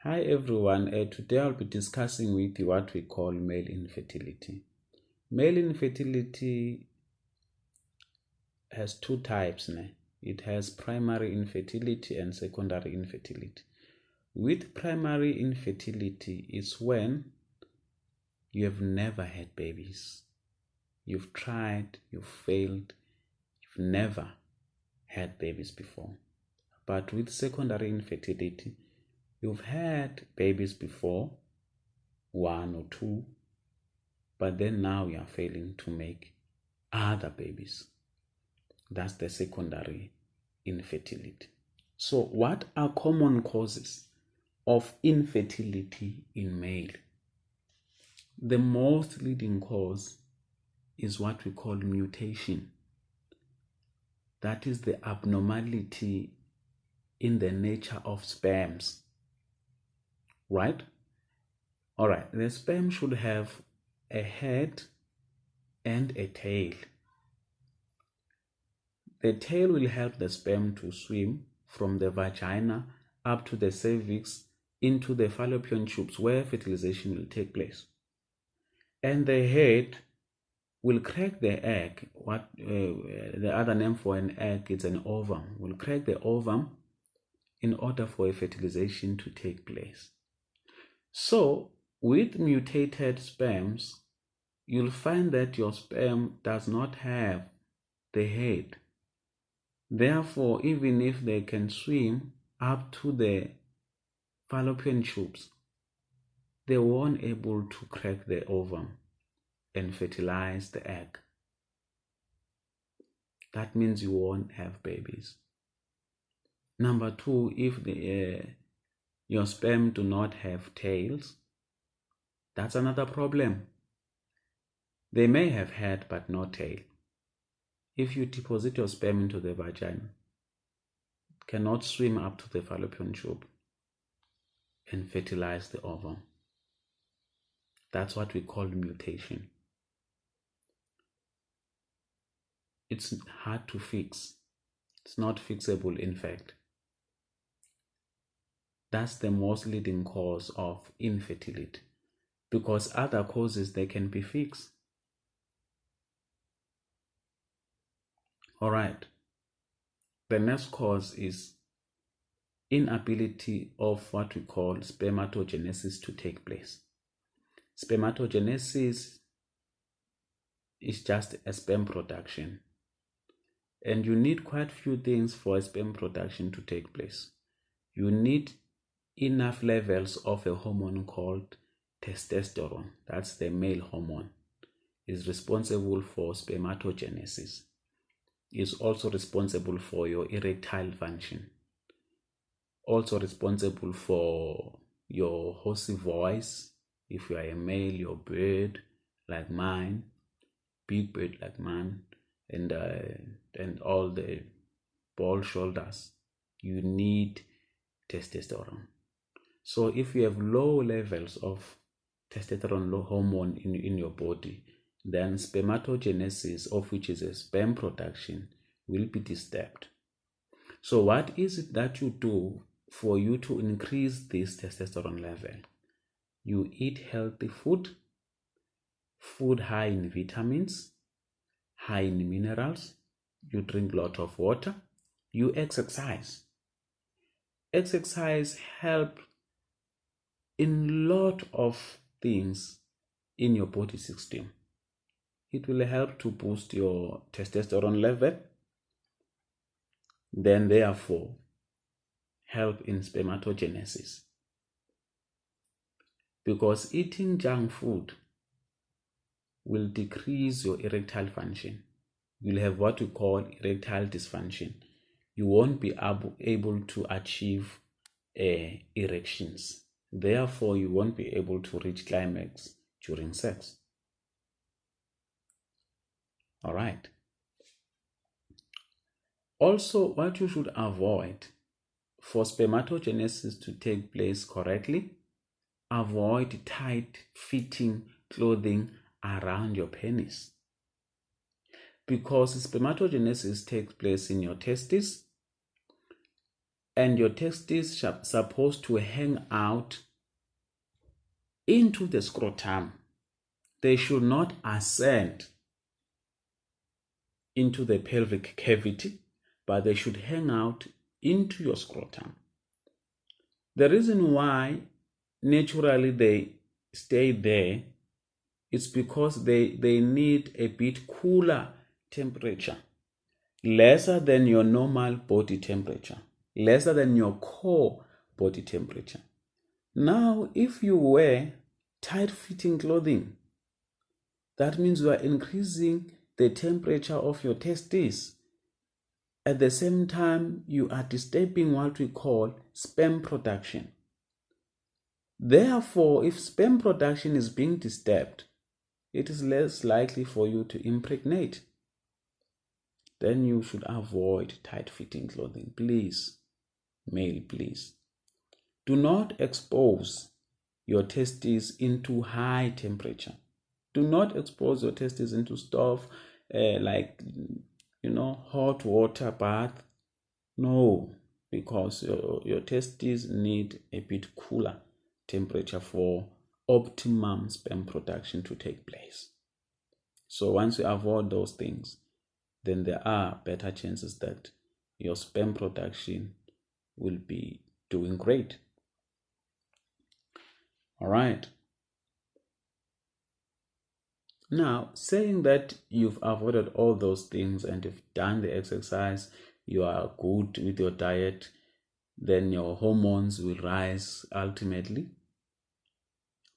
Hi everyone, today I'll be discussing with you what we call male infertility. Male infertility has two types. It has primary infertility and secondary infertility. With primary infertility is when you have never had babies. You've tried, you've failed, you've never had babies before. But with secondary infertility, you've had babies before, one or two, but then now you are failing to make other babies. That's the secondary infertility. So what are common causes of infertility in male? The most leading cause is what we call mutation. That is the abnormality in the nature of sperms. Right? All right, the sperm should have a head and a tail. The tail will help the sperm to swim from the vagina up to the cervix into the fallopian tubes where fertilization will take place. And the head will crack the egg. The other name for an egg is an ovum. Will crack the ovum in order for a fertilization to take place. So with mutated sperms, you'll find that your sperm does not have the head. Therefore, even if they can swim up to the fallopian tubes, they weren't able to crack the ovum and fertilize the egg. That means you won't have babies. Number two, if your sperm do not have tails, that's another problem. They may have head but no tail. If you deposit your sperm into the vagina, it cannot swim up to the fallopian tube and fertilize the ovum. That's what we call mutation. It's hard to fix. It's not fixable, in fact. That's the most leading cause of infertility, because other causes, they can be fixed. All right. The next cause is inability of what we call spermatogenesis to take place. Spermatogenesis is just a sperm production, and you need quite few things for a sperm production to take place. You need enough levels of a hormone called testosterone. That's the male hormone. Is responsible for spermatogenesis. Is also responsible for your erectile function. Also responsible for your hoarse voice. If you are a male, your bird like mine, big bird like mine, and all the bald shoulders, you need testosterone. So if you have low levels of testosterone, low hormone in your body, then spermatogenesis, of which is a sperm production, will be disturbed. So what is it that you do for you to increase this testosterone level? You eat healthy food high in vitamins, high in minerals, you drink a lot of water, you exercise. Exercise helps in lot of things in your body system. It will help to boost your testosterone level, then therefore help in spermatogenesis. Because eating junk food will decrease your erectile function. You'll have what we call erectile dysfunction. You won't be able to achieve erections. Therefore, you won't be able to reach climax during sex. All right. Also, what you should avoid for spermatogenesis to take place correctly, avoid tight-fitting clothing around your penis. Because spermatogenesis takes place in your testes, and your testes are supposed to hang out into the scrotum. They should not ascend into the pelvic cavity, but they should hang out into your scrotum. The reason why naturally they stay there is because they need a bit cooler temperature, lesser than your normal body temperature, lesser than your core body temperature. Now, if you wear tight-fitting clothing, that means you are increasing the temperature of your testes. At the same time, you are disturbing what we call sperm production. Therefore, if sperm production is being disturbed, it is less likely for you to impregnate. Then you should avoid tight-fitting clothing. Please, male, please. Do not expose your testes into high temperature. Do not expose your testes into stuff like, hot water bath. No, because your testes need a bit cooler temperature for optimum sperm production to take place. So once you avoid those things, then there are better chances that your sperm production will be doing great. All right. Now, saying that you've avoided all those things and you've done the exercise, you are good with your diet, then your hormones will rise ultimately,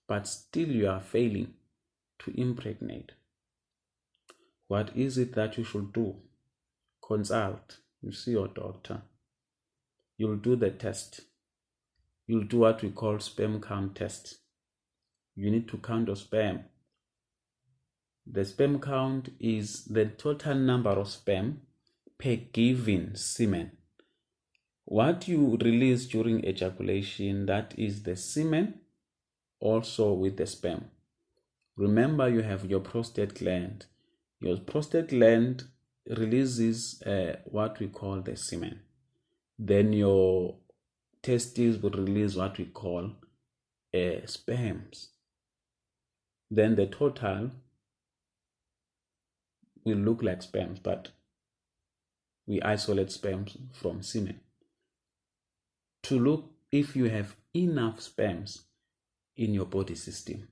but still you are failing to impregnate. What is it that you should do? Consult. You see your doctor. You'll do the test. You'll do what we call sperm count test. You need to count your sperm. The sperm count is the total number of sperm per given semen. What you release during ejaculation, that is the semen, also with the sperm. Remember, you have your prostate gland. Your prostate gland releases what we call the semen. Then your testes will release what we call sperms. Then the total will look like sperms, but we isolate sperms from semen to look if you have enough sperms in your body system.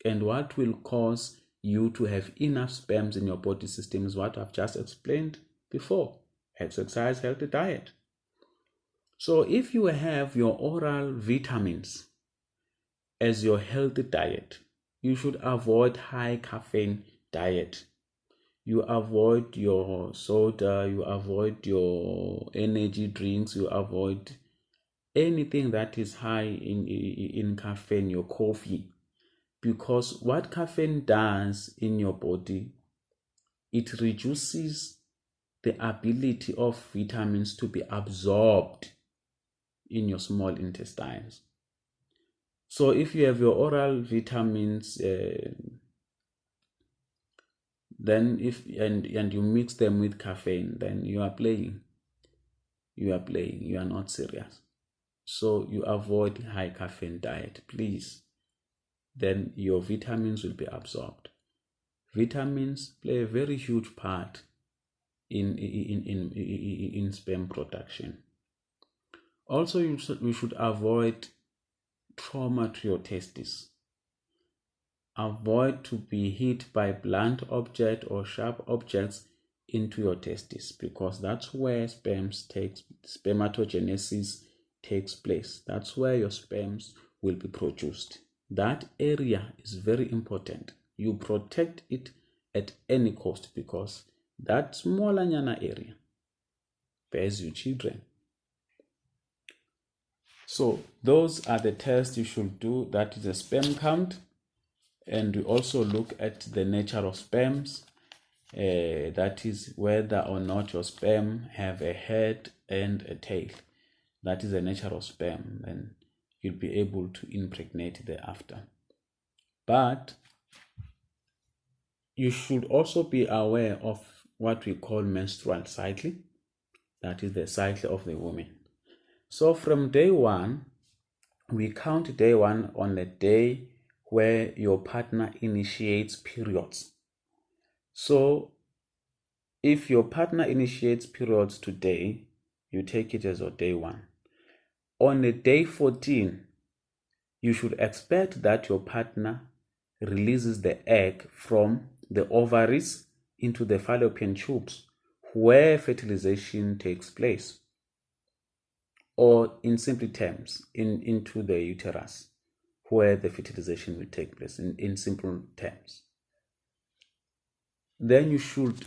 And what will cause you to have enough sperms in your body system is what I've just explained before: exercise, healthy diet. So if you have your oral vitamins as your healthy diet, you should avoid high caffeine diet. You avoid your soda, you avoid your energy drinks, you avoid anything that is high in caffeine, your coffee. Because what caffeine does in your body, it reduces the ability of vitamins to be absorbed in your small intestines. So if you have your oral vitamins, then and you mix them with caffeine, then you are playing. You are not serious. So you avoid high caffeine diet, please. Then your vitamins will be absorbed. Vitamins play a very huge part in sperm production. Also, you should avoid trauma to your testes. Avoid to be hit by blunt object or sharp objects into your testes, because that's where spermatogenesis takes place. That's where your sperms will be produced. That area is very important. You protect it at any cost, because that smaller nyana area bears you children. So those are the tests you should do. That is a sperm count. And we also look at the nature of sperms. That is whether or not your sperm have a head and a tail. That is the nature of sperm. Then you'll be able to impregnate thereafter. But you should also be aware of what we call menstrual cycle. That is the cycle of the woman. So from day one, we count day one on the day where your partner initiates periods. So if your partner initiates periods today, you take it as your day one. On the day 14, you should expect that your partner releases the egg from the ovaries into the fallopian tubes where fertilization takes place, or in simple terms, into the uterus where the fertilization will take place, in simple terms. Then you should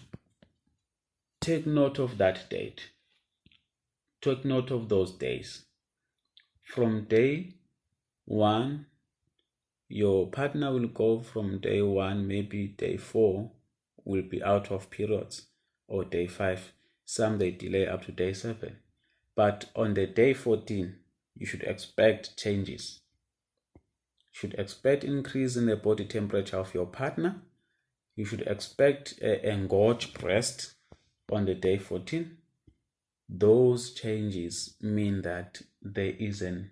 take note of that date. Take note of those days. From day one, your partner will go from day one, maybe day 4 will be out of periods, or day 5. Some they delay up to day 7. But on the day 14, you should expect changes. You should expect increase in the body temperature of your partner. You should expect engorged breast on the day 14. Those changes mean that there is an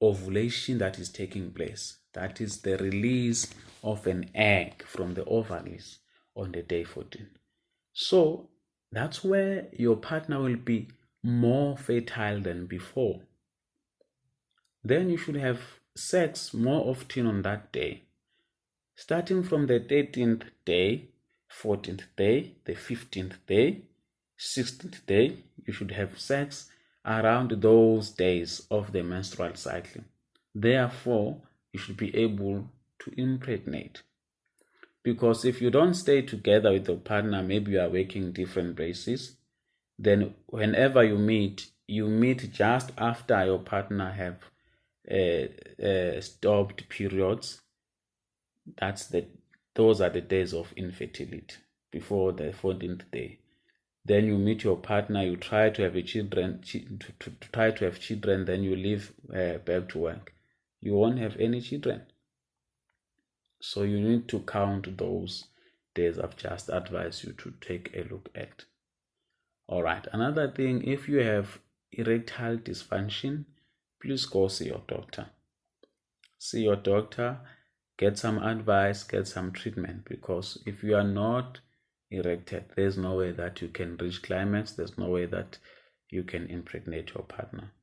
ovulation that is taking place. That is the release of an egg from the ovaries on the day 14. So that's where your partner will be more fertile than before. Then you should have sex more often on that day. Starting from the 13th day, 14th day, the 15th day, 16th day, you should have sex around those days of the menstrual cycle. Therefore, you should be able to impregnate. Because if you don't stay together with your partner, maybe you are working different places, then whenever you meet just after your partner have stopped periods. Those are the days of infertility, before the 14th day. Then you meet your partner, you try to have children, then you leave back to work. You won't have any children. So you need to count those days I've just advised you to take a look at. All right, another thing, if you have erectile dysfunction, please go see your doctor. See your doctor, get some advice, get some treatment, because if you are not erected, there's no way that you can reach climax, there's no way that you can impregnate your partner.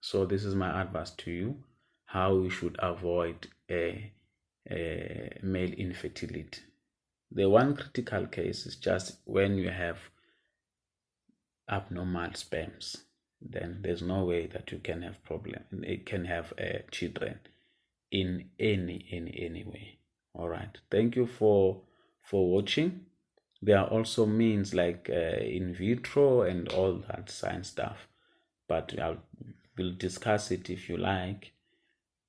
So this is my advice to you, how you should avoid a male infertility. The one critical case is just when you have abnormal sperms, then there's no way that you can have children in any way. All right, thank you for watching. There are also means like in vitro and all that science stuff, but we'll discuss it if you like.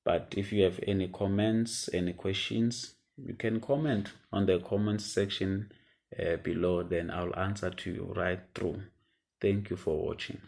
But if you have any comments, any questions, you can comment on the comments section below, then I'll answer to you right through. Thank you for watching.